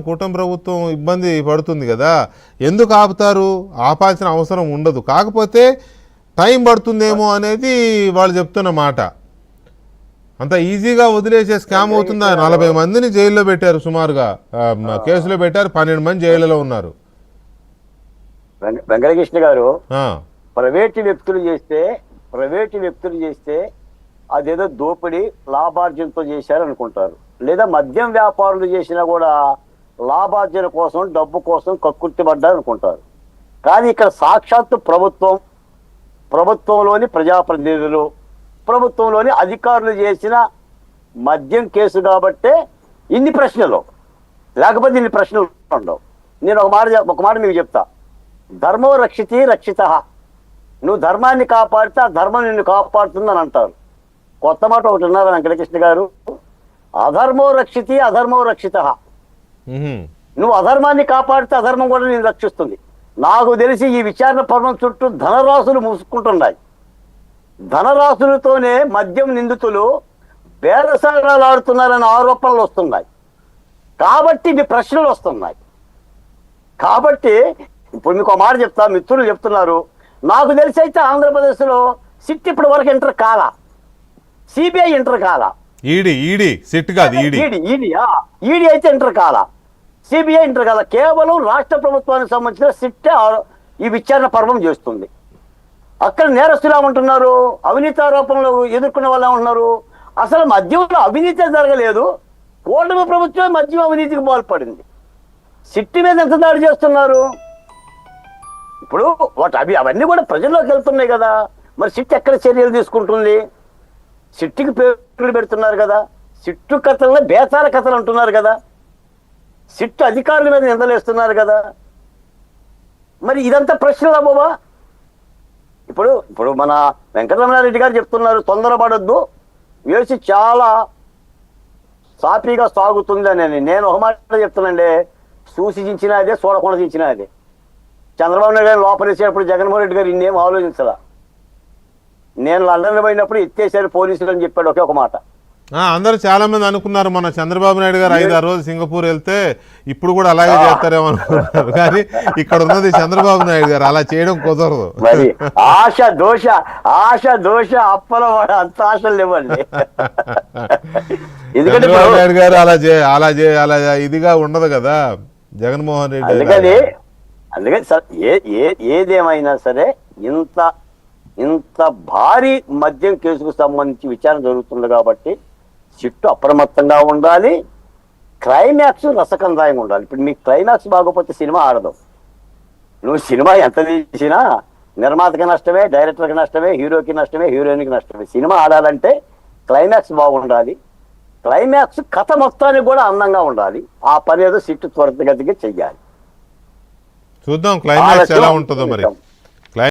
కూటమి ప్రభుత్వం ఇబ్బంది పడుతుంది కదా, ఎందుకు ఆపుతారు? ఆపాల్సిన అవసరం ఉండదు, కాకపోతే టైం పడుతుందేమో అనేది వాళ్ళు చెప్తున్న మాట. అంత ఈజీగా వదిలేసే స్కామ్ అవుతుందా? 40 మందిని జైల్లో పెట్టారు, సుమారుగా కేసులో పెట్టారు, 12 మంది జైలులో ఉన్నారు. వెంకటకృష్ణ గారు, ప్రైవేటు వ్యక్తులు చేస్తే అదేదో దోపిడీ లాభార్జనతో చేశారు అనుకుంటారు, లేదా మద్యం వ్యాపారులు చేసినా కూడా లాభార్జన కోసం, డబ్బు కోసం కక్కుర్తిపడ్డారు అనుకుంటారు. కానీ ఇక్కడ సాక్షాత్తు ప్రభుత్వంలోని ప్రజాప్రతినిధులు, ప్రభుత్వంలోని అధికారులు చేసిన మద్యం కేసు కాబట్టే ఇన్ని ప్రశ్నలు, లేకపోతే ఇన్ని ప్రశ్నలు ఉండవు. నేను ఒక మాట మీకు చెప్తా. ధర్మో రక్షితి రక్షిత. నువ్వు ధర్మాన్ని కాపాడితే ఆ ధర్మం నిన్ను కాపాడుతుందని అంటారు. కొత్త మాట ఒకటి ఉన్నారు వెంకటకృష్ణ గారు, అధర్మో రక్షితి అధర్మో రక్షిత. నువ్వు అధర్మాన్ని కాపాడితే అధర్మం కూడా నేను రక్షిస్తుంది. నాకు తెలిసి ఈ విచారణ పర్వం చుట్టూ ధనరాశులు మూసుకుంటున్నాయి. ధనరాశులతోనే మద్యం నిందితులు బేరసారాలు ఆడుతున్నారనే ఆరోపణలు వస్తున్నాయి. కాబట్టి ఇవి ప్రశ్నలు వస్తున్నాయి. కాబట్టి ఇప్పుడు మీకు ఒక మాట చెప్తా, మిత్రులు చెప్తున్నారు, నాకు తెలిసి అయితే ఆంధ్రప్రదేశ్లో సిట్ ఇప్పటి వరకు ఎంటర్ కాల, సిబిఐ ఎంటర్ కాల, ఈడీ అయితే ఎంటర్ కాల, సిబిఐ ఎంటర్ కాల. కేవలం రాష్ట్ర ప్రభుత్వానికి సంబంధించిన సిట్టే ఈ విచారణ పర్వం చేస్తుంది. అక్కడ నేరస్తులు ఏమంటున్నారు, అవినీతి ఆరోపణలు ఎదుర్కొన్న వాళ్ళు ఏమంటున్నారు, అసలు మద్యంలో అవినీతి జరగలేదు, కూటమి ప్రభుత్వమే మద్యం అవినీతికి పాల్పడింది. సిట్టి మీద ఎంత దాడి చేస్తున్నారు? ఇప్పుడు అవన్నీ కూడా ప్రజల్లోకి వెళ్తున్నాయి కదా. మరి సిట్ ఎక్కడ చర్యలు తీసుకుంటుంది? సిట్టికి పేర్లు పెడుతున్నారు కదా, సిట్టు కథలను బేతాల కథలు అంటున్నారు కదా, సిట్టు అధికారుల మీద నిందలేస్తున్నారు కదా. మరి ఇదంతా ప్రశ్నలా బాబా? ఇప్పుడు మన వెంకటరమణారెడ్డి గారు చెప్తున్నారు, తొందరపడొద్దు, వేసి చాలా సాఫీగా సాగుతుంది అని. నేను ఒక మాట చెప్తున్నానండి, చూసి చించినా అదే, చూడకుండా చించినా అదే. చంద్రబాబు నాయుడు గారు లోపలేసేటప్పుడు జగన్మోహన్ రెడ్డి గారు ఇన్నేం ఆలోచించాల. నేను లండన్ పోయినప్పుడు ఎత్తేసారు పోలీసులు అని చెప్పాడు ఒకే ఒక మాట. అందరూ చాలా మంది అనుకున్నారు మన చంద్రబాబు నాయుడు గారు 5-6 రోజులు సింగపూర్ వెళ్తే ఇప్పుడు కూడా అలాగే చేస్తారేమో అనుకున్నారు. కానీ ఇక్కడ ఉన్నది చంద్రబాబు నాయుడు గారు, అలా చేయడం కుదరదు. మరి ఆశ దోష అప్పల వాడు అంత ఆశలు లేవండి. చంద్రబాబు నాయుడు గారు అలా ఇదిగా ఉండదు కదా జగన్మోహన్ రెడ్డి. అందుకని ఏదేమైనా సరే ఇంత భారీ మద్యం కేసుకు సంబంధించి విచారణ జరుగుతుంది కాబట్టి సిట్టు అప్రమత్తంగా ఉండాలి, క్లైమాక్స్ రసకందాయంగా ఉండాలి. ఇప్పుడు మీకు క్లైమాక్స్ బాగోపోతే సినిమా ఆడదు. నువ్వు సినిమా ఎంత తీసినా నిర్మాతకి నష్టమే, డైరెక్టర్కి నష్టమే, హీరోకి నష్టమే, హీరోయిన్కి నష్టమే. సినిమా ఆడాలంటే క్లైమాక్స్ బాగుండాలి, క్లైమాక్స్ కథ మొత్తానికి కూడా అందంగా ఉండాలి. ఆ పని ఏదో సిట్టు త్వరితగతిగా చెయ్యాలి. చూద్దాం క్లైమాక్స్ ఎలా ఉంటుందో మరి.